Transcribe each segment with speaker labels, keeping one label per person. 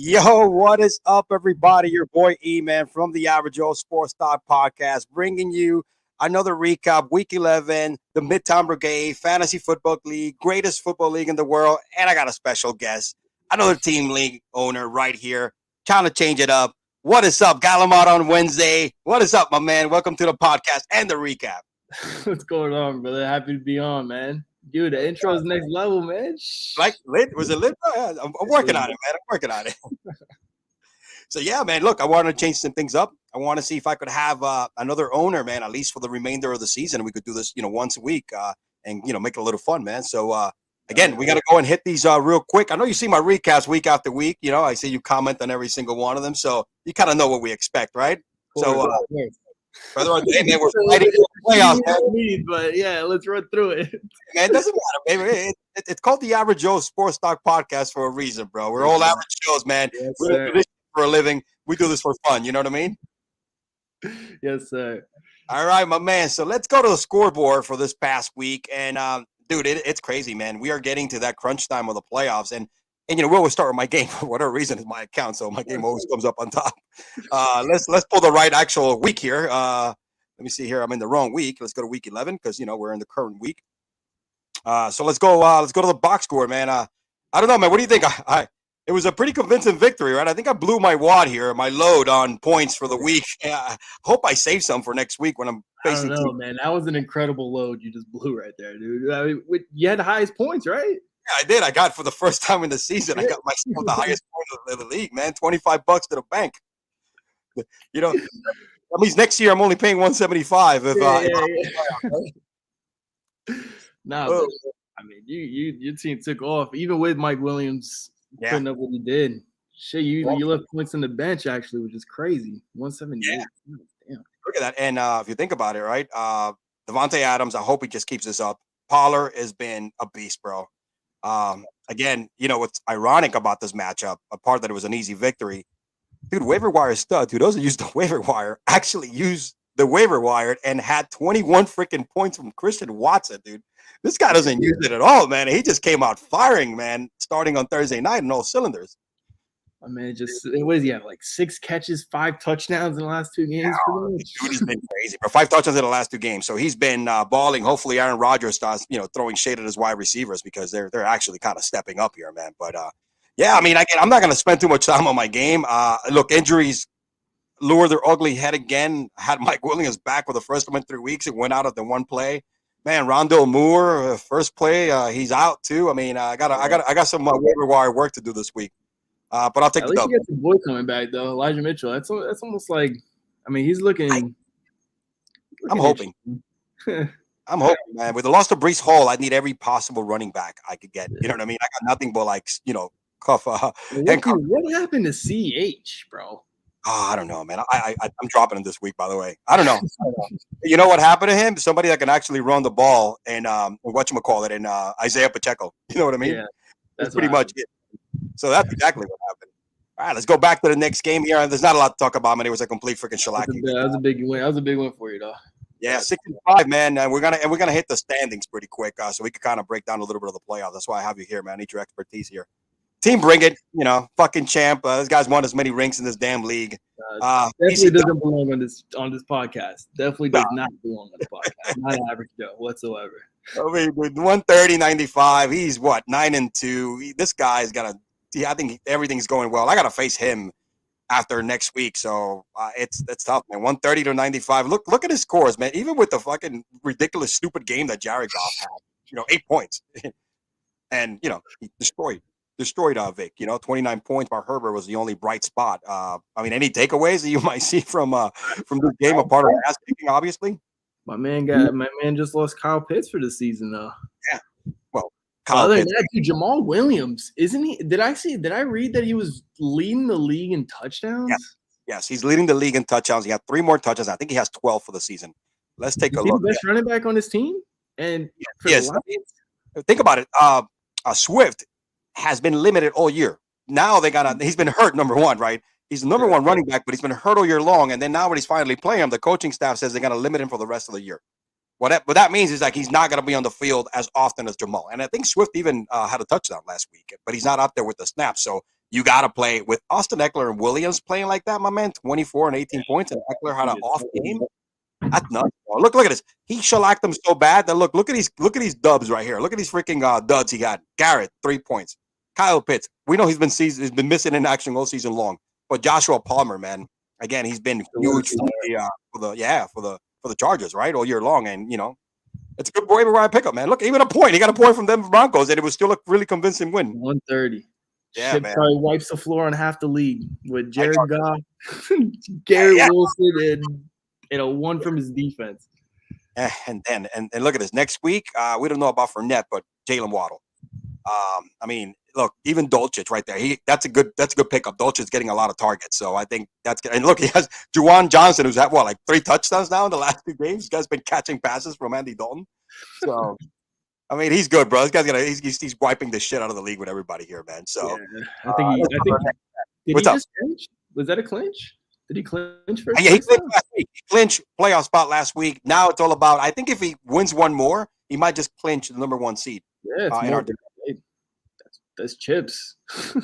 Speaker 1: Yo, what is up, everybody? Your boy E-Man from the Average Joe Sports Talk Podcast, bringing you another recap, Week 11, the Midtown Brigade Fantasy Football League, greatest football league in the world, and I got a special guest, another team league owner right here, trying to change it up. What is up, Gallimard on Wednesday? What is up, my man? Welcome to the podcast and the recap.
Speaker 2: What's going on, brother? Happy to be on, man. Dude, the intro is next level, man.
Speaker 1: Like lit? Was it lit? Yeah, I'm working on it, man. I'm working on it. So yeah, man. Look, I wanted to change some things up. I want to see if I could have another owner, man, at least for the remainder of the season. We could do this, once a week, and make it a little fun, man. So again, we got to go and hit these real quick. I know you see my recaps week after week. I see you comment on every single one of them, so you kind of know what we expect, right? So. Brother, man, we're fighting for the playoffs, man.
Speaker 2: But yeah, let's run through it.
Speaker 1: Man, it doesn't matter, baby. It's called the Average Joe Sports Talk Podcast for a reason, bro. We're all average Joes, man.
Speaker 2: Yes,
Speaker 1: we're doing this for a living. We do this for fun. You know what I mean?
Speaker 2: Yes, sir.
Speaker 1: All right, my man. So let's go to the scoreboard for this past week. And, dude, it's crazy, man. We are getting to that crunch time of the playoffs. And we always start with my game for whatever reason is my account, so my game always comes up on top. Let's pull the right actual week here. Let me see here. I'm in the wrong week. Let's go to week 11 because we're in the current week. So let's go. Let's go to the box score, man. I don't know, man. What do you think? It was a pretty convincing victory, right? I think I blew my wad here, my load on points for the week. I hope I save some for next week when I'm facing.
Speaker 2: I don't know, man. That was an incredible load you just blew right there, dude. I mean, you had the highest points, right?
Speaker 1: I did. I got for the first time in the season. I got myself the highest point of the league, man. $25 to the bank. That means next year I'm only paying $175.
Speaker 2: No, I mean your team took off even with Mike Williams putting up what he did. Shit, you left points on the bench actually, which is crazy. 178.
Speaker 1: Yeah. Damn. Look at that. And if you think about it, right? Devontae Adams. I hope he just keeps this up. Pollard has been a beast, bro. Again, what's ironic about this matchup, apart that it was an easy victory, dude, waiver wire stud, dude, those who used the waiver wire actually used the waiver wire and had 21 freaking points from Christian Watson, dude. This guy doesn't use it at all, man. He just came out firing, man, starting on Thursday night in all cylinders.
Speaker 2: I mean, what does he have? Like 6 catches, 5 touchdowns in the last 2 games.
Speaker 1: Dude, he's been crazy, bro. 5 touchdowns in the last 2 games. So he's been balling. Hopefully, Aaron Rodgers starts, throwing shade at his wide receivers because they're actually kind of stepping up here, man. But yeah, I mean, I'm not going to spend too much time on my game. Look, injuries lure their ugly head again. I had Mike Williams back for the first time in 3 weeks. It went out of the one play. Man, Rondale Moore, first play, he's out too. I mean, I got some waiver wire work to do this week. But I'll take
Speaker 2: the
Speaker 1: dub.
Speaker 2: At least you get the boy coming back though, Elijah Mitchell. That's almost like, I mean, he's looking.
Speaker 1: I'm hoping. I'm hoping, man. With the loss of Breece Hall, I need every possible running back I could get. You know what I mean? I got nothing but cuff.
Speaker 2: What happened to CH, bro?
Speaker 1: Oh, I don't know, man. I'm dropping him this week, by the way. I don't know. You know what happened to him? Somebody that can actually run the ball and whatchamacallit, and Isaiah Pacheco. You know what I mean?
Speaker 2: Yeah,
Speaker 1: that's pretty much it. So that's exactly what happened. All right, let's go back to the next game here. There's not a lot to talk about, man. It was a complete freaking shellacking.
Speaker 2: That was a big win. That was a big win for you, though.
Speaker 1: Yeah, 65, man. And we're gonna hit the standings pretty quick, so we can kind of break down a little bit of the playoffs. That's why I have you here, man. I need your expertise here. Team Brigade, fucking champ. This guy's won as many rings in this damn league.
Speaker 2: Definitely doesn't belong on this podcast. Definitely does not belong on the podcast. Not an average Joe whatsoever.
Speaker 1: I mean, with 130-95, he's what 9-2. This guy's gonna. I think everything's going well. I gotta face him after next week, so it's tough, man. 130-95. Look at his scores, man. Even with the fucking ridiculous, stupid game that Jared Goff had, 8 points, and he destroyed Vic. 29 points. But Herbert was the only bright spot. I mean, any takeaways that you might see from this game, apart of ass kicking, obviously.
Speaker 2: My man just lost Kyle Pitts for the season, though.
Speaker 1: Yeah. Well,
Speaker 2: other than that, dude, Jamal Williams, isn't he? Did I read that he was leading the league in touchdowns?
Speaker 1: Yes, he's leading the league in touchdowns. He had 3 more touchdowns. I think he has 12 for the season. Let's take a look.
Speaker 2: The best running back on his team, and
Speaker 1: yes, think about it. Swift has been limited all year. Now he's been hurt, number one, right? He's the number one running back, but he's been hurt all year long. And then now when he's finally playing him, the coaching staff says they're going to limit him for the rest of the year. What that means is he's not going to be on the field as often as Jamal. And I think Swift even had a touchdown last week, but he's not out there with the snaps. So you got to play with Austin Eckler and Williams playing like that, my man. 24 and 18 points, and Eckler had an off game. That's nuts. Bro. Look at this. He shellacked them so bad that look at these dubs right here. Look at these freaking duds he got. Garrett 3 points. Kyle Pitts. We know he's been missing in action all season long. But Joshua Palmer, man, again, he's been huge for the Chargers, right, all year long, and it's a good waiver wire pickup, man. Look, even a point. He got a point from them Broncos, and it was still a really convincing win.
Speaker 2: 130.
Speaker 1: Yeah,
Speaker 2: Shit
Speaker 1: man.
Speaker 2: probably wipes the floor on half the league with Jared Goff, Garrett Wilson, and a one from his defense.
Speaker 1: And look at this. Next week, we don't know about Fournette, but Jalen Waddle. I mean, look, even Dolchich right there. That's a good pickup. Dolchich getting a lot of targets, so I think that's good. And look, he has Juwan Johnson, who's had like 3 touchdowns now in the last 2 games. This guy's been catching passes from Andy Dalton. So, I mean, he's good, bro. This guy's he's wiping the shit out of the league with everybody here, man. So,
Speaker 2: yeah, I think did
Speaker 1: what's
Speaker 2: he
Speaker 1: up?
Speaker 2: just clinch? Was that a clinch? Did he clinch first?
Speaker 1: Yeah, he clinched last week. He clinched playoff spot last week. Now it's all about. I think if he wins one more, he might just clinch the number 1 seed.
Speaker 2: Yeah, it's that's chips.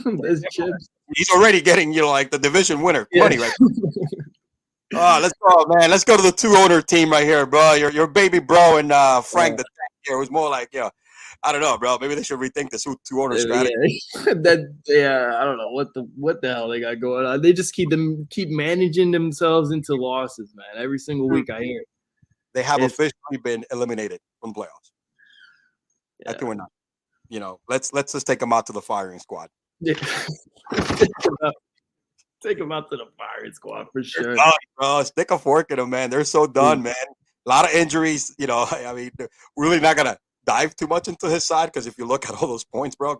Speaker 2: That's chips.
Speaker 1: He's already getting like the division winner money right now. Let's go, man. Let's go to the 2-owner team right here, bro. Your baby bro and Frank the Tank here was more like I don't know, bro. Maybe they should rethink this 2-owner strategy.
Speaker 2: I don't know what the hell they got going on. They just keep managing themselves into losses, man. Every single week I hear it.
Speaker 1: They have officially been eliminated from playoffs. Yeah. That's doing let's just take them out to the firing squad.
Speaker 2: Yeah. Take them out to the firing squad for sure.
Speaker 1: Done, bro. Stick a fork in them, man. They're so done, man. A lot of injuries. I mean, we're really not gonna dive too much into his side because if you look at all those points, bro,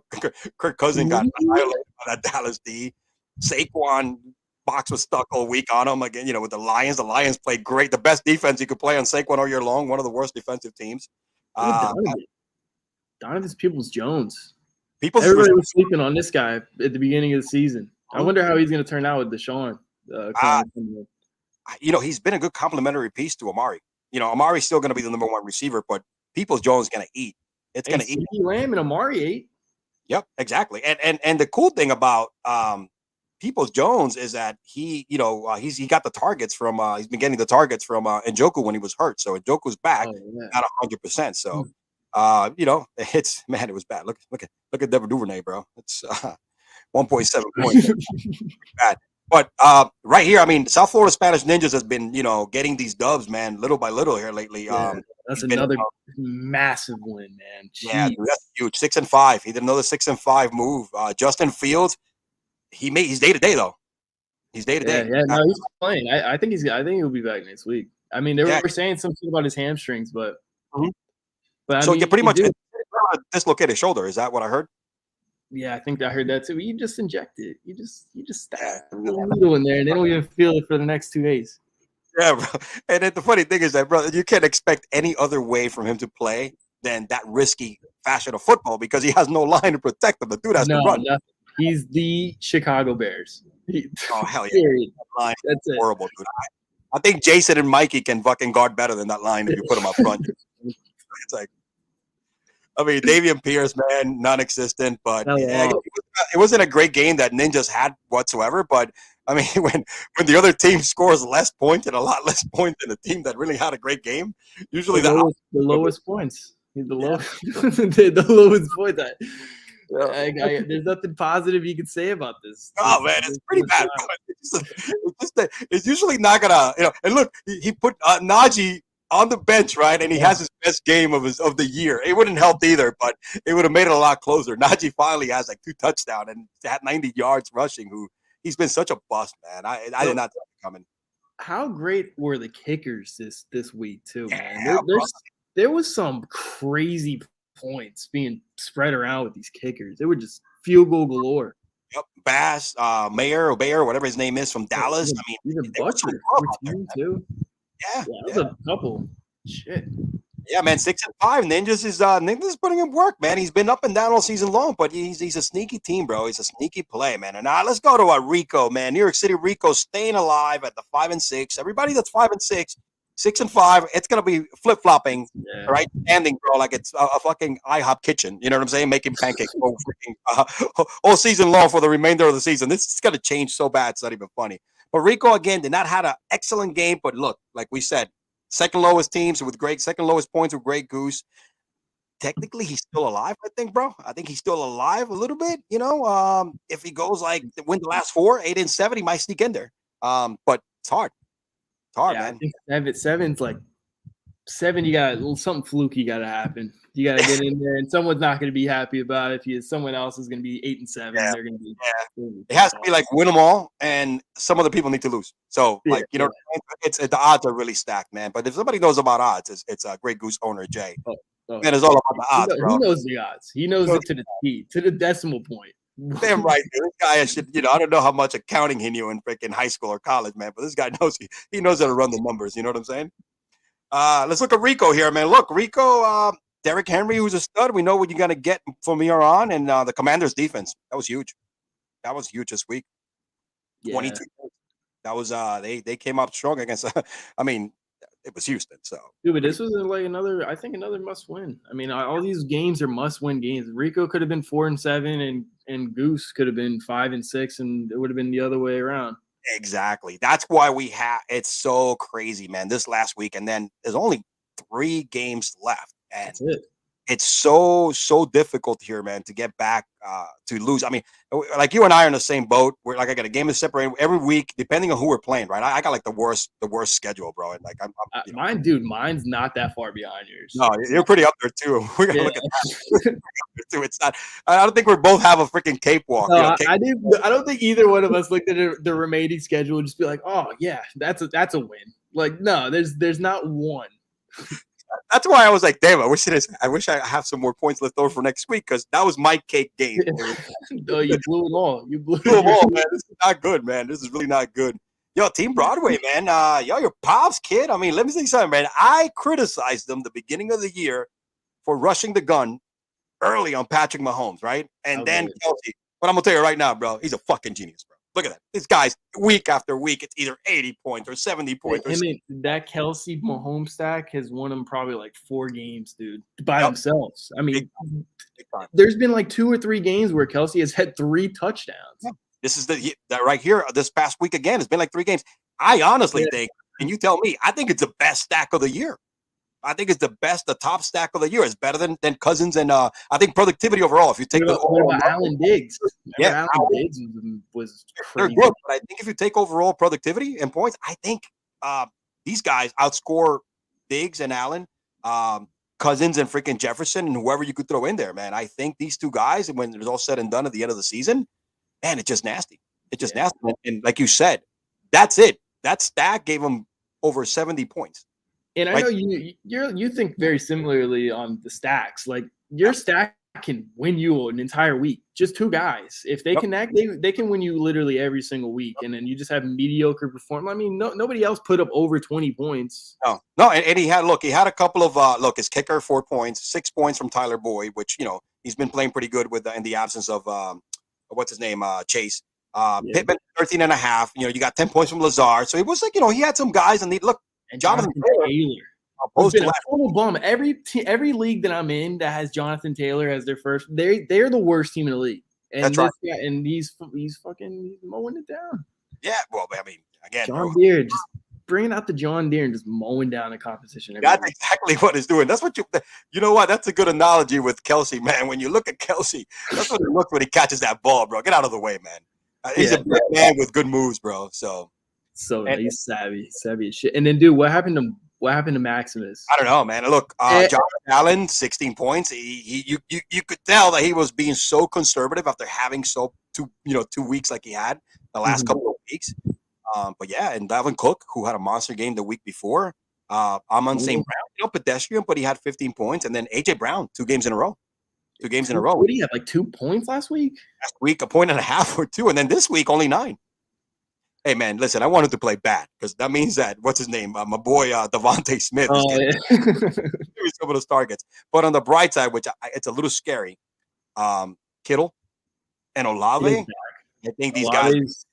Speaker 1: Kirk Cousins got annihilated by that Dallas D. Saquon box was stuck all week on him again. With the Lions. The Lions played great. The best defense you could play on Saquon all year long. One of the worst defensive teams.
Speaker 2: Donovan Peoples-Jones. Everybody was sleeping on this guy at the beginning of the season. I wonder how he's going to turn out with Deshaun.
Speaker 1: He's been a good complementary piece to Amari. Amari's still going to be the number 1 receiver, but Peoples-Jones is going to eat. It's going to eat.
Speaker 2: Lamb and Amari ate.
Speaker 1: Yep, exactly. And the cool thing about Peoples-Jones is that he got the targets from he's been getting the targets from Njoku when he was hurt. So Njoku's back at 100%. So. It was bad. Look at Devin Duvernay, bro. It's 1.7 points. Bad. But right here, I mean, South Florida Spanish Ninjas has been, getting these dubs, man, little by little here lately.
Speaker 2: That's another massive win, man. Jeez.
Speaker 1: Yeah, that's huge. 6-5. He did another 6-5 move. Justin Fields, he's day to day though. He's day to day.
Speaker 2: Yeah, no, he's playing. I think he'll be back next week. I mean, they were saying something about his hamstrings, but.
Speaker 1: Mm-hmm. But so pretty much dislocate his shoulder. Is that what I heard?
Speaker 2: Yeah, I think I heard that too. You just inject it. You just stab a little needle in there, and they don't even feel it for the next 2 days.
Speaker 1: Yeah, bro. And then the funny thing is that, brother, you can't expect any other way from him to play than that risky fashion of football because he has no line to protect him. The dude has to run.
Speaker 2: Nothing. He's the Chicago Bears.
Speaker 1: Oh hell yeah! Line that's horrible, dude. I think Jason and Mikey can fucking guard better than that line if you put them up front. It's like, I mean, Davian Pierce, man, non-existent, but it wasn't a great game that Ninjas had whatsoever. But I mean, when the other team scores less points and a lot less points than the team that really had a great game, usually
Speaker 2: the lowest points. He's the lowest, the lowest point. There's nothing positive you can say about this.
Speaker 1: Oh man, it's pretty bad. It's usually not gonna, And look, he put Najee on the bench, right? And he has his best game of the year. It wouldn't help either, but it would have made it a lot closer. Najee finally has like 2 touchdowns and had 90 yards rushing. He's been such a bust, man. I did not see it coming.
Speaker 2: How great were the kickers this week too, man? There was some crazy points being spread around with these kickers. They were just field goal galore.
Speaker 1: Yep, Bass, Mayer, whatever his name is from Dallas. I mean,
Speaker 2: even Butcher too.
Speaker 1: Yeah,
Speaker 2: that was a couple. Shit.
Speaker 1: Yeah, man, 6-5. Ninjas is putting in work, man. He's been up and down all season long, but he's a sneaky team, bro. He's a sneaky play, man. And now let's go to Rico, man. New York City Rico staying alive at the 5-6. Everybody that's 5-6, 6-5. It's gonna be flip flopping,
Speaker 2: Yeah.
Speaker 1: right? Standing, bro, like it's a fucking IHOP kitchen. You know what I'm saying? Making pancakes all season long for the remainder of the season. This is gonna change so bad. It's not even funny. But Rico again did not have an excellent game. But look, like we said, second lowest teams with great second lowest points with Great Goose. Technically, he's still alive. I think, bro. I think he's still alive a little bit. You know, if he goes like win the last 4, 8 and 7, he might sneak in there. But it's hard. It's hard,
Speaker 2: Yeah, I
Speaker 1: man.
Speaker 2: think seven's like 7. You got a little something fluky got to happen. You got to get in there, and someone's not going to be happy about it. If someone else is going to be 8 and 7,
Speaker 1: Yeah.
Speaker 2: they're going to be.
Speaker 1: Yeah. It has to be like win them all, and some other people need to lose. So,
Speaker 2: Yeah,
Speaker 1: like, you know, it's the odds are really stacked, man. But if somebody knows about odds, it's a Great Goose owner, Jay. Man, it's all about the odds, bro.
Speaker 2: He knows the odds. He knows it to the T, to the decimal point.
Speaker 1: Damn right, dude. This guy should, you know, I don't know how much accounting he knew in freaking high school or college, man. But this guy knows he knows how to run the numbers. You know what I'm saying? Let's look at Rico here, man. Look, Rico, Derrick Henry, who's a stud. We know what you're gonna get from here on, and the Commanders' defense. That was huge. That was huge this week. 22. That was they came up strong against. I mean, it was Houston. So,
Speaker 2: dude, but this was like another must win. I mean, all these games are must win games. Rico could have been 4 and 7, and Goose could have been 5 and 6, and it would have been the other way around.
Speaker 1: Exactly. That's why we have. It's so crazy, man. This last week, and then there's only 3 games left, and
Speaker 2: that's it.
Speaker 1: It's so difficult here, man, to get back to lose. I mean, like you and I are in the same boat. We're like, I got a game to separate every week, depending on who we're playing, right? I got like the worst schedule, bro. And like, you know.
Speaker 2: Mine's not that far behind yours.
Speaker 1: No, you're pretty up there too. We gotta look at that too. It's not. I don't think we both have a freaking cakewalk.
Speaker 2: No,
Speaker 1: you know,
Speaker 2: I don't think either one of us looked at the remaining schedule and just be like, oh yeah, that's a win. Like, no, there's not one.
Speaker 1: That's why I was like, damn, I wish I have some more points left over for next week, because that was my cake game.
Speaker 2: No, you blew it all. You blew
Speaker 1: it all, man. This is not good, man. This is really not good. Yo, Team Broadway, man. Yo, your pops, kid. I mean, let me say something, man. I criticized them the beginning of the year for rushing the gun early on Patrick Mahomes, right? And then Kelsey. But I'm gonna tell you right now, bro, he's a fucking genius, bro. Look at that. These guys, week after week, it's either 80 points or 70 points.
Speaker 2: I mean, that Kelsey Mahomes stack has won them probably like 4 games, dude, by themselves. I mean, big time. There's been like 2 or 3 games where Kelsey has had 3 touchdowns. Yeah.
Speaker 1: This is that right here. This past week again, it's been like 3 games. I honestly think, and you tell me, I think it's the best stack of the year. I think it's the top stack of the year. It's better than Cousins, and I think productivity overall. If you take
Speaker 2: Allen Diggs,
Speaker 1: yeah,
Speaker 2: Allen Diggs was
Speaker 1: they're good, but I think if you take overall productivity and points, I think these guys outscore Diggs and Allen, Cousins and freaking Jefferson, and whoever you could throw in there, man. I think these 2 guys, when it's all said and done at the end of the season, man, it's just nasty. It's just nasty, and like you said, that's it. That stack gave them over 70 points.
Speaker 2: And I know you think very similarly on the stacks. Like, your stack can win you an entire week. Just 2 guys. If they connect, they can win you literally every single week. And then you just have mediocre performance. I mean, nobody else put up over 20 points.
Speaker 1: No, and he had a couple of his kicker 4 points, 6 points from Tyler Boyd, which, you know, he's been playing pretty good with in the absence of what's his name, Chase. Pittman 13.5. You know, you got 10 points from Lazard. So it was like, you know, he had some guys, and Jonathan Taylor.
Speaker 2: It's been a total bum. Every league that I'm in that has Jonathan Taylor as their first, they're the worst team in the league. And
Speaker 1: that's right.
Speaker 2: And he's fucking mowing it down.
Speaker 1: Yeah, well, I mean, again,
Speaker 2: John Deere, just bringing out the John Deere and just mowing down the competition.
Speaker 1: That's exactly what he's doing. That's what you know what? That's a good analogy with Kelsey, man. When you look at Kelsey, that's what he looks when he catches that ball, bro. Get out of the way, man. He's a big man with good moves, bro. So
Speaker 2: he's savvy as shit. And then, dude, what happened to Maximus?
Speaker 1: I don't know, man. Look, Josh Allen, 16 points. You could tell that he was being so conservative after having 2 weeks like he had the last couple of weeks. But yeah, and Dalvin Cook, who had a monster game the week before. Amon St. Brown, pedestrian, but he had 15 points. And then AJ Brown, 2 games in a row. 2 games in a row.
Speaker 2: What did he have, like 2 points last week?
Speaker 1: Last week, 1.5 points or 2, and then this week only 9. Hey man, listen, I wanted to play bad because that means that what's his name, my boy Devontae Smith is getting some of those targets. But on the bright side, which it's a little scary, Kittle and Olave, I think these guys,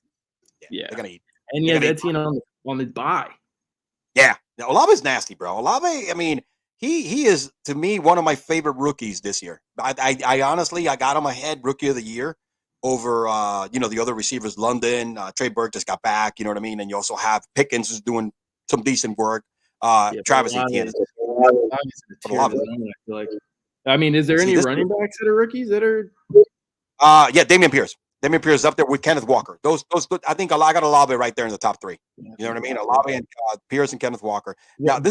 Speaker 2: they're
Speaker 1: gonna eat.
Speaker 2: And yeah, that's on the bye.
Speaker 1: Yeah, Now, Olave's nasty, bro. Olave, I mean, he is to me one of my favorite rookies this year. I honestly I got him ahead rookie of the year over the other receivers. London, Trey Burke just got back. You know what I mean? And you also have Pickens who's doing some decent work.
Speaker 2: Yeah,
Speaker 1: Travis Etienne.
Speaker 2: Olave's in the tier of his own, I feel like. I mean, is there any running backs that are rookies that are?
Speaker 1: Yeah, Damian Pierce. Damian Pierce is up there with Kenneth Walker. Those I think I got Olave right there in the top three. You know what I mean? Olave and Pierce and Kenneth Walker.
Speaker 2: Yeah,
Speaker 1: Now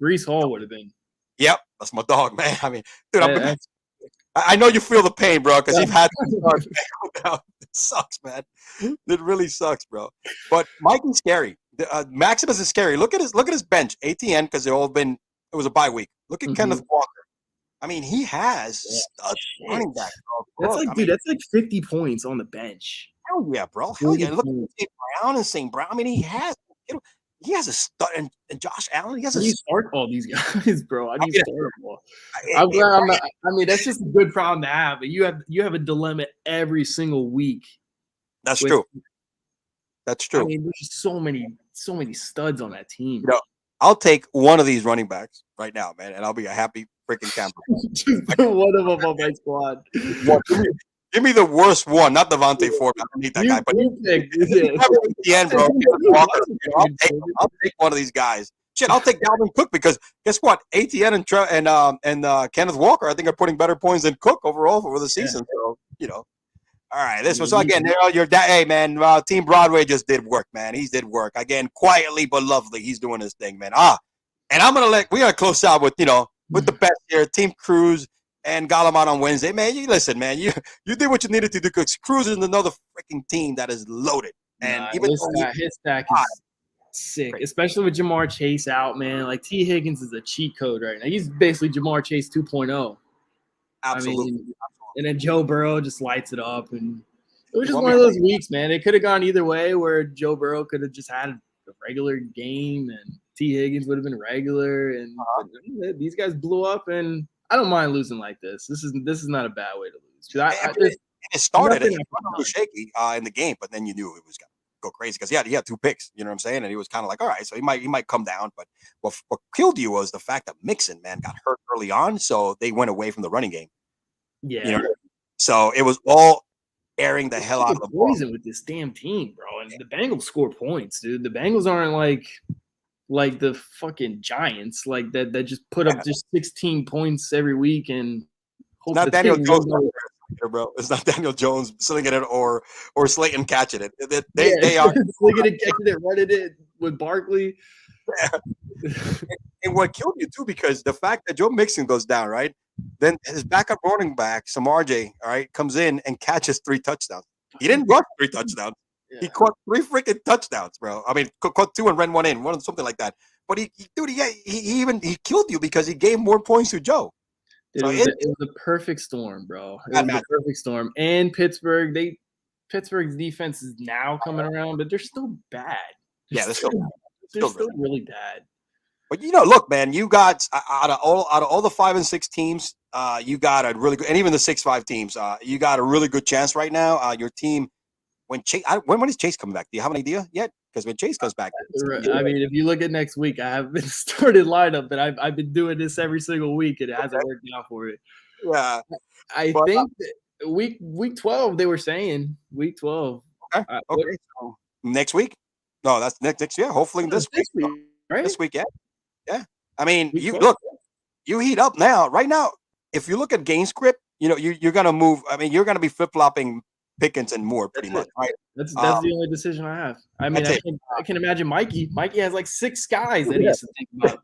Speaker 2: Brees Hall would have been.
Speaker 1: Yep, that's my dog, man. I mean, dude, I know you feel the pain, bro, because you've had to start down. It sucks, man. It really sucks, bro. But Mikey's scary. Maximus is scary. Look at his bench. ATN, because it was a bye week. Look at Kenneth Walker. I mean, he has running back.
Speaker 2: That's like 50 points on the bench.
Speaker 1: Hell yeah, bro. Hell yeah. Look at St. Brown. I mean, he has a stud, and Josh Allen. He has
Speaker 2: You start all these guys, bro. I mean, that's just a good problem to have. But you have a dilemma every single week.
Speaker 1: That's true. That's true.
Speaker 2: I mean, there's just so many studs on that team.
Speaker 1: You know, I'll take one of these running backs right now, man, and I'll be a happy freaking camper.
Speaker 2: Just put one of them on my squad.
Speaker 1: Give me the worst one, not Devontae Ford. I don't need that guy, but the end, bro. I'll take one of these guys. Shit, I'll take Dalvin Cook because guess what? ATN and Kenneth Walker, I think, are putting better points than Cook overall for the season. Yeah. So, all right. This was again. Hey, man. Team Broadway just did work, man. He did work again, quietly but lovely. He's doing his thing, man. And we're gonna close out with with the best here, Team Cruz and Galamon on Wednesday, man. You listen, man. You did what you needed to do because Cruz is another freaking team that is loaded. And even
Speaker 2: his stack is sick, especially with Jamar Chase out, man. Like T. Higgins is a cheat code right now. He's basically Jamar Chase 2.0.
Speaker 1: Absolutely.
Speaker 2: I mean, and then Joe Burrow just lights it up, and it was just one of those weeks, man. It could have gone either way, where Joe Burrow could have just had a regular game, and T. Higgins would have been regular, and these guys blew up, and I don't mind losing like this. This is not a bad way to lose.
Speaker 1: It started shaky in the game, but then you knew it was going to go crazy because he had 2 picks. You know what I'm saying? And he was kind of like, all right, so he might come down. But what killed you was the fact that Mixon, man, got hurt early on, so they went away from the running game.
Speaker 2: Yeah.
Speaker 1: So it was all airing the hell out of the ball.
Speaker 2: Poison with this damn team, bro. And the Bengals score points, dude. The Bengals aren't like the fucking Giants, like that just put up just 16 points every week and hope
Speaker 1: not Daniel Jones, bro. It's not Daniel Jones slinging it or Slayton catching it. They are
Speaker 2: slinging it, catching it, running it with Barkley.
Speaker 1: Yeah. And what killed you too, because the fact that Joe Mixon goes down, right? Then his backup running back, Samardzija, all right, comes in and catches 3 touchdowns. He didn't rush 3 touchdowns. Yeah. He caught 3 freaking touchdowns, bro. I mean, caught 2 and ran 1 in, something like that. But he killed you because he gave more points to Joe.
Speaker 2: Dude, it was a perfect storm, bro. It was a perfect storm. And Pittsburgh's defense is now coming around, but they're still bad. They're still really bad.
Speaker 1: But look, man, you got out of all the 5 and 6 teams, you got a really good, and even the 6-5 teams, you got a really good chance right now. Your team, when is Chase coming back? Do you have an idea yet? Because when Chase comes back,
Speaker 2: I mean, if you look at next week, I have been started lineup, but I've been doing this every single week, and it hasn't worked out for it.
Speaker 1: Yeah,
Speaker 2: I think week 12 they were saying week 12.
Speaker 1: Okay. So next week? No, that's next year. Hopefully this week,
Speaker 2: right?
Speaker 1: This week, yeah. Yeah. I mean, you heat up now. Right now, if you look at game script, you're gonna move. I mean, you're gonna be flip-flopping Pickens and Moore pretty much, right?
Speaker 2: That's the only decision I have. I mean, I can imagine Mikey. Mikey has like 6 guys that he has to think about.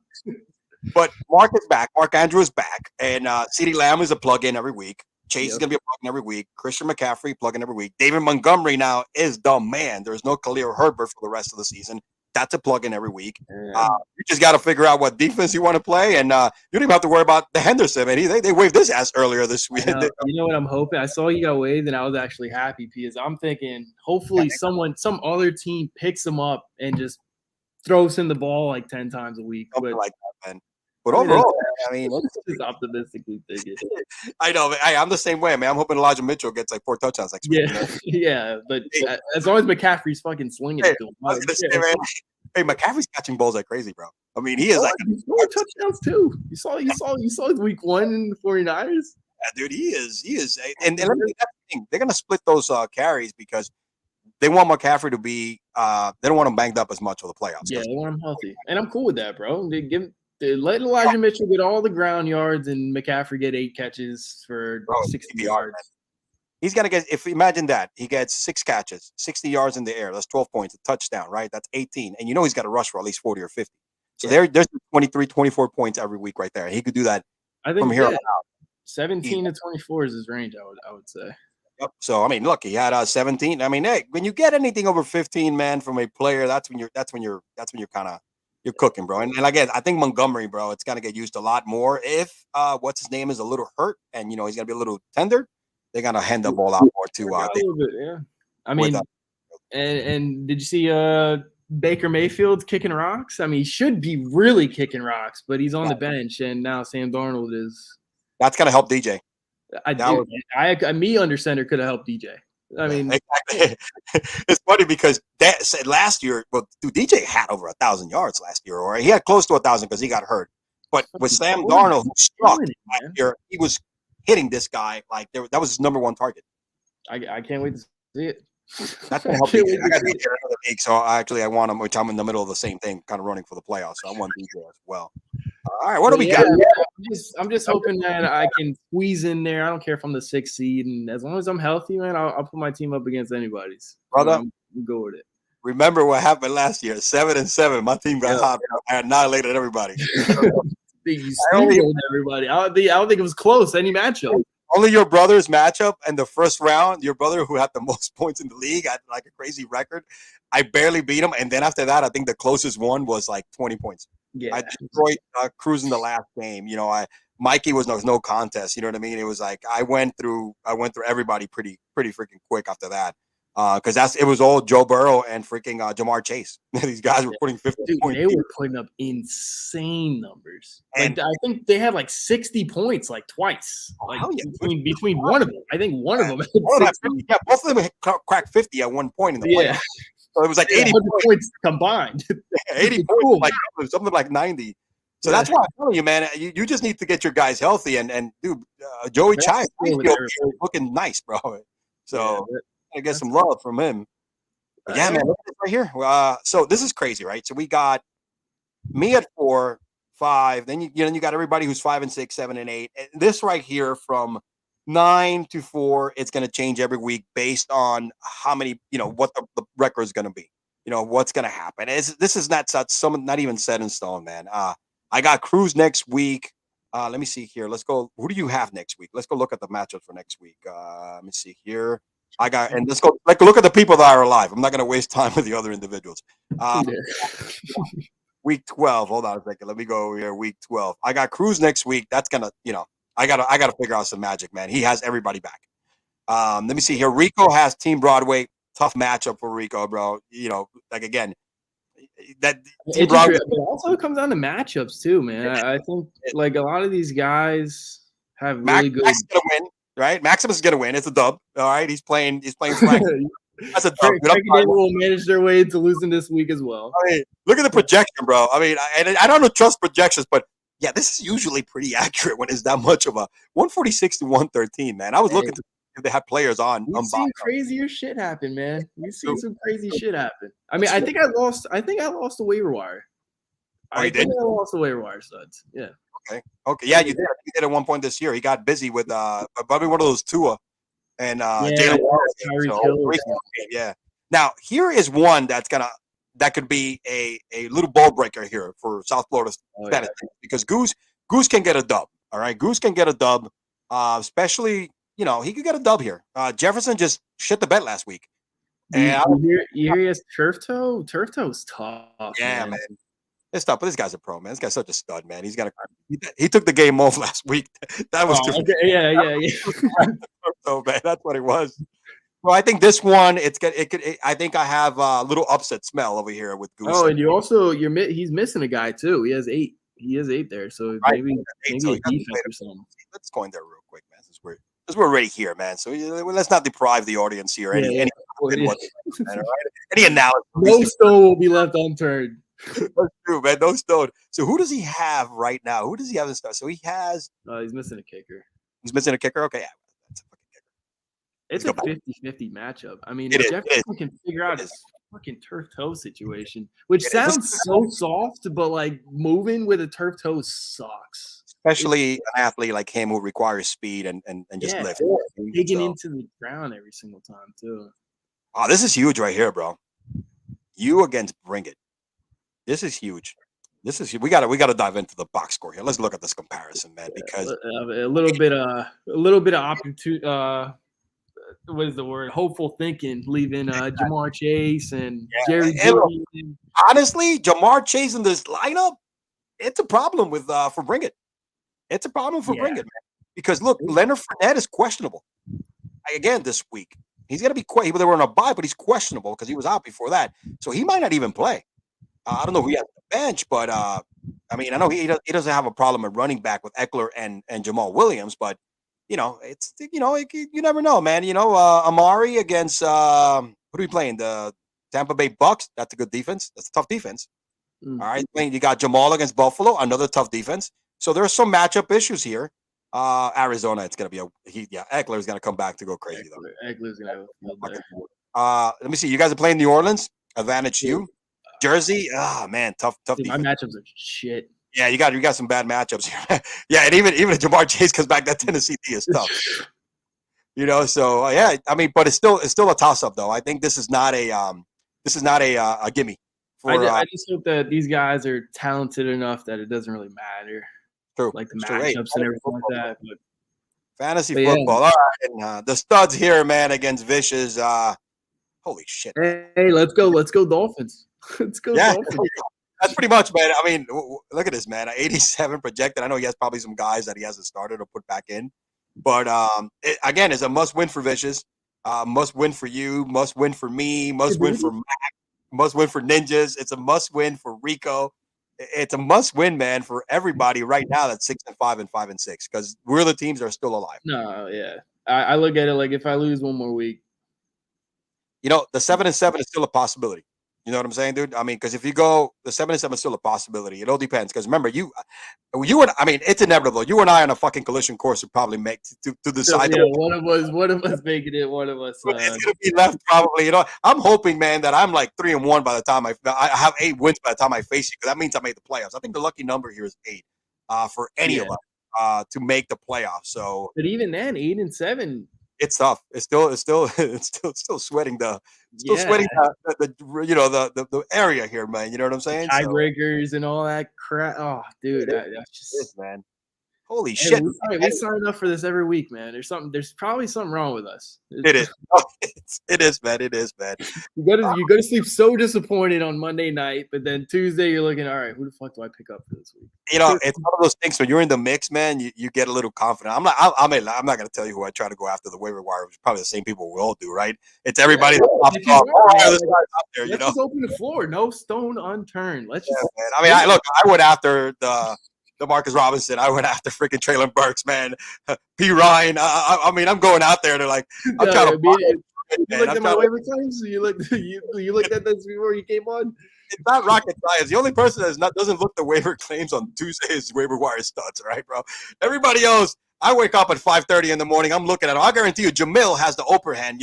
Speaker 1: But Mark is back. Mark Andrews is back, and CeeDee Lamb is a plug-in every week. Chase is going to be a plug-in every week. Christian McCaffrey, plug-in every week. David Montgomery now is the man. There's no Khalil Herbert for the rest of the season. That's a plug-in every week. You just got to figure out what defense you want to play, and you don't even have to worry about the Henderson. Man, they waived his ass earlier this week.
Speaker 2: You know what I'm hoping? I saw he got waived, and I was actually happy because I'm thinking hopefully some other team picks him up and just throws him the ball like 10 times a week.
Speaker 1: Something like that, man. But overall, I mean,
Speaker 2: just optimistically thinking.
Speaker 1: I know. I'm the same way, man. I'm hoping Elijah Mitchell gets like 4 touchdowns next week.
Speaker 2: Yeah, but as long as McCaffrey's fucking slinging it to him.
Speaker 1: Hey, McCaffrey's catching balls like crazy, bro. I mean, he is like
Speaker 2: he scored touchdowns too. You saw his week 1 in the 49ers.
Speaker 1: dude, he is. And let me that's the thing. They're gonna split those carries because they want McCaffrey to be they don't want him banged up as much for the playoffs.
Speaker 2: Yeah, they want him healthy. And I'm cool with that, bro. They let Elijah Mitchell get all the ground yards and McCaffrey get 8 catches for 60 yards.
Speaker 1: He's gonna get imagine that. He gets 6 catches, 60 yards in the air. That's 12 points, a touchdown, right? That's 18. And he's got to rush for at least 40 or 50. So there's 23, 24 points every week right there. He could do that from here on out.
Speaker 2: 17 to 24 is his range, I would say.
Speaker 1: Yep. So I mean, look, he had 17. I mean, hey, when you get anything over 15, man, from a player, that's when you're kind of you're cooking, bro. And again, I think Montgomery, bro, it's gonna get used a lot more if what's his name is a little hurt and he's gonna be a little tender. They're gonna hand the ball out more to
Speaker 2: a little bit, yeah. I mean, and did you see Baker Mayfield's kicking rocks? I mean, he should be really kicking rocks, but he's on the bench, and now Sam Darnold is.
Speaker 1: That's gonna help DJ.
Speaker 2: Me under center could have helped DJ. I mean,
Speaker 1: exactly. It's funny because that said last year, well, dude, DJ had over 1,000 yards last year, or he had close to 1,000 because he got hurt. But with Sam Darnold, who struck last year, he was hitting this guy like that was his number 1 target.
Speaker 2: I can't wait to see it.
Speaker 1: That's gonna help DJ. I got DJ another week, so I want him, which I'm in the middle of the same thing, kind of running for the playoffs. So I want DJ as well. All right, what do we got?
Speaker 2: I'm just hoping that I can squeeze in there. I don't care if I'm the 6th seed, and as long as I'm healthy, man, I'll put my team up against anybody's.
Speaker 1: Brother,
Speaker 2: I'm go with it.
Speaker 1: Remember what happened last year? 7-7. My team got hot. I annihilated everybody.
Speaker 2: You steamrolled everybody. I don't think it was close. Any matchup.
Speaker 1: Only your brother's matchup in the first round, your brother who had the most points in the league had like a crazy record. I barely beat him. And then after that, I think the closest one was like 20 points.
Speaker 2: Yeah.
Speaker 1: I destroyed Cruz in the last game. Mikey was no contest. You know what I mean? It was like I went through everybody pretty freaking quick after that. Because it was all Joe Burrow and freaking Jamar Chase. These guys were putting 50 points.
Speaker 2: They were putting up insane numbers. I think they had like 60 points like twice. Between one of them. I think one of them.
Speaker 1: Yeah, both of them cracked 50 at one point in the playoffs. So it was like 80
Speaker 2: points combined.
Speaker 1: 80 points, like something like 90. So that's why I'm telling you, man. You just need to get your guys healthy and dude, Joey Chai looking nice, bro. So. I get some love from him. But yeah, man, look at this right here. So this is crazy, right? So we got me at 4, 5. Then you got everybody who's 5 and 6, 7 and 8. And this right here from 9 to 4, it's going to change every week based on how many, what the record is going to be. What's going to happen. This is not even set in stone, man. I got Cruz next week. Let me see here. Let's go. Who do you have next week? Let's go look at the matchups for next week. Let me see here. And let's go look at the people that are alive. I'm not going to waste time with the other individuals. Week 12. Hold on a second. Let me go over here. Week 12. I got Cruz next week. That's gonna, I gotta figure out some magic, man. He has everybody back. Let me see here. Rico has Team Broadway. Tough matchup for Rico, bro. Again, that Team Broadway.
Speaker 2: It also comes down to matchups too, man. I think like a lot of these guys have really good.
Speaker 1: Max gonna win. Right, Maximus is gonna win. It's a dub. All right, he's playing flag. That's a dub.
Speaker 2: They will manage their way into losing this week as well.
Speaker 1: I mean, look at the projection, bro. I mean, I don't trust projections, but yeah, this is usually pretty accurate when it's that much of a 146 to 113, man. I was looking to if they had players on.
Speaker 2: We've seen crazier shit happen, man. We've seen some crazy shit happen. I mean, I think I lost the waiver wire. I lost the waiver wire, studs. Yeah.
Speaker 1: Okay. Yeah, you did. You did at one point this year. He got busy with probably one of those Tua and Jalen Wallace. Yeah. Now here is one that could be a little ball breaker here for South Florida because Goose can get a dub. All right, Goose can get a dub. Especially he could get a dub here. Jefferson just shit the bed last week.
Speaker 2: And you hear he has turf toe. Turf toe's tough.
Speaker 1: Yeah, man. It's tough, but this guy's a pro, man. This guy's such a stud, man. He took the game off last week. That was too.
Speaker 2: Okay. Yeah.
Speaker 1: So man, that's what it was. Well, I think this one, I think I have a little upset smell over here with Goose.
Speaker 2: Oh, and he's missing a guy too. He has 8. He has 8 there, so maybe a defense or something.
Speaker 1: Let's go in there real quick, man. Since we're already here, man. So let's not deprive the audience here any man, all right? Any analysis?
Speaker 2: No stone will be left unturned.
Speaker 1: That's true, man. No stone. So who does he have right now? Who does he have in start? So he has.
Speaker 2: He's missing a kicker.
Speaker 1: He's missing a kicker. Okay, yeah, that's a fucking kicker.
Speaker 2: It's a 50-50 matchup. I mean,
Speaker 1: It
Speaker 2: if
Speaker 1: is,
Speaker 2: Jefferson can figure out his fucking turf toe situation, which sounds so soft, but like moving with a turf toe sucks.
Speaker 1: Especially an athlete like him who requires speed and just lift.
Speaker 2: Digging into the ground every single time too.
Speaker 1: Oh, this is huge right here, bro. You against Bring It. This is huge. This is we gotta dive into the box score here. Let's look at this comparison, man, because
Speaker 2: a little bit of opportunity. What is the word? Hopeful thinking, leaving Jamar Chase and Jerry.
Speaker 1: Honestly, Jamar Chase in this lineup, it's a problem with for Bring It. It's a problem for Bring It, man. Because look, Leonard Fournette is questionable again this week. He's gonna be they were on a bye, but he's questionable because he was out before that, so he might not even play. I don't know who he has on the bench, but I mean, I know he doesn't have a problem at running back with Eckler and Jamal Williams, but it's you never know, man. Amari against who are we playing? The Tampa Bay Bucks. That's a good defense. That's a tough defense. Mm-hmm. All right, you got Jamal against Buffalo, another tough defense. So there are some matchup issues here. Arizona, it's gonna be Eckler's gonna come back to go crazy though.
Speaker 2: Eckler's gonna
Speaker 1: let me see. You guys are playing New Orleans. Advantage you. Jersey, man, tough.
Speaker 2: Dude, my matchups are shit.
Speaker 1: Yeah, you got some bad matchups here. Yeah, and even if Jamar Chase comes back, that Tennessee D is tough. So yeah, I mean, but it's still a toss up though. I think this is not a gimme.
Speaker 2: I just hope that these guys are talented enough that it doesn't really matter.
Speaker 1: True,
Speaker 2: like the matchups and everything like that. But
Speaker 1: fantasy football, all right. And the studs here, man, against Vicious. Holy shit!
Speaker 2: Hey, let's go Dolphins. Let's go.
Speaker 1: Yeah, that's pretty much, man. I mean, look at this, man. 87 projected. I know he has probably some guys that he hasn't started or put back in, but again, it's a must win for Vicious. Must win for you. Must win for me. Must win for Mac. Must win for Ninjas. It's a must win for Rico. It's a must win, man, for everybody right now. That's 6-5 and 5-6 because we're the teams that are still alive.
Speaker 2: No, yeah, I look at it like if I lose one more week,
Speaker 1: the 7-7 is still a possibility. You know what I'm saying, dude? I mean, because if you go, the 7-7 is still a possibility. It all depends. Because remember, you and I mean, it's inevitable. You and I on a fucking collision course would probably make to decide.
Speaker 2: Yeah, one of us making it. One of us.
Speaker 1: It's gonna be left probably. I'm hoping, man, that I'm like 3-1 by the time I have 8 wins by the time I face you. Because that means I made the playoffs. I think the lucky number here is 8 for any of us to make the playoffs. So,
Speaker 2: but even then, 8 and 7.
Speaker 1: It's tough. It's still sweating the area here, man. You know what I'm saying?
Speaker 2: Tiebreakers and all that crap. Oh, dude, that's just
Speaker 1: man. Holy shit!
Speaker 2: We sign up for this every week, man. There's probably something wrong with us.
Speaker 1: It is, man. It is, man.
Speaker 2: You go to sleep so disappointed on Monday night, but then Tuesday you're looking, all right, who the fuck do I pick up for this week?
Speaker 1: It's one of those things when you're in the mix, man. You get a little confident. I'm not gonna tell you who I try to go after the waiver wire. It's probably the same people we all do, right? It's everybody that's out there.
Speaker 2: Let's just open the floor, no stone unturned. Let's just.
Speaker 1: Man. I mean, I went after the Marcus Robinson. I went after freaking Traylon Burks, man. P. Ryan. I mean, I'm going out there. They're like, I'm trying to.
Speaker 2: You looked at my waiver claims. You looked at this before you came on.
Speaker 1: It's not rocket science. The only person that doesn't look the waiver claims on Tuesday is waiver wire studs, right, bro? Everybody else, I wake up at 5:30 in the morning. I'm looking at them. I guarantee you, Jamil has the upper hand.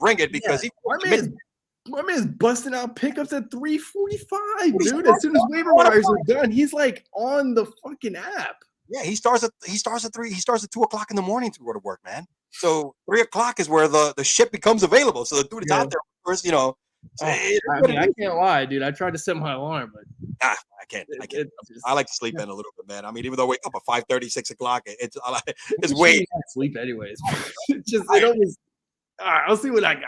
Speaker 1: Bring it because
Speaker 2: my man's busting out pickups at 3:45, dude. As soon as waiver wires are done, he's like on the fucking app.
Speaker 1: Yeah, he starts at 3. He starts at 2:00 in the morning to go to work, man. So 3:00 is where the shit becomes available. So the dude is out there first,
Speaker 2: I can't lie, dude. I tried to set my alarm, but
Speaker 1: I can't. I like to sleep in a little bit, man. I mean, even though I wake up at 5:30, 6:00, it's way
Speaker 2: sleep anyways. It always. All right, I'll see what I got.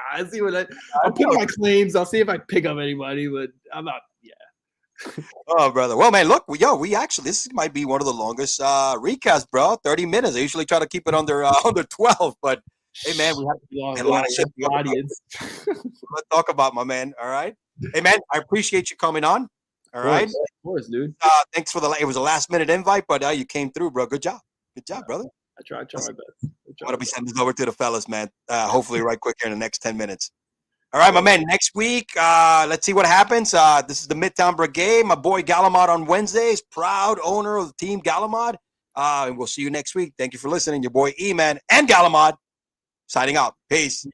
Speaker 2: I'll put my claims. I'll see if I pick up anybody, but I'm not. Yeah.
Speaker 1: Oh, brother. Well, man, look, we actually this might be one of the longest recasts, bro. 30 minutes. I usually try to keep it under 12, but hey, man, we have a lot of shit.
Speaker 2: Audience.
Speaker 1: Let's talk about my man. All right. Hey, man, I appreciate you coming on. All right.
Speaker 2: Of course, dude.
Speaker 1: Thanks for it was a last minute invite, but you came through, bro. Good job, brother.
Speaker 2: I try my best.
Speaker 1: I'm gonna be sending this over to the fellas, man. Hopefully, right quick here in the next 10 minutes. All right, my man. Next week, let's see what happens. This is the Midtown Brigade. My boy Galamad on Wednesdays, proud owner of the team Galamad. And we'll see you next week. Thank you for listening. Your boy E-Man and Galamad signing out. Peace.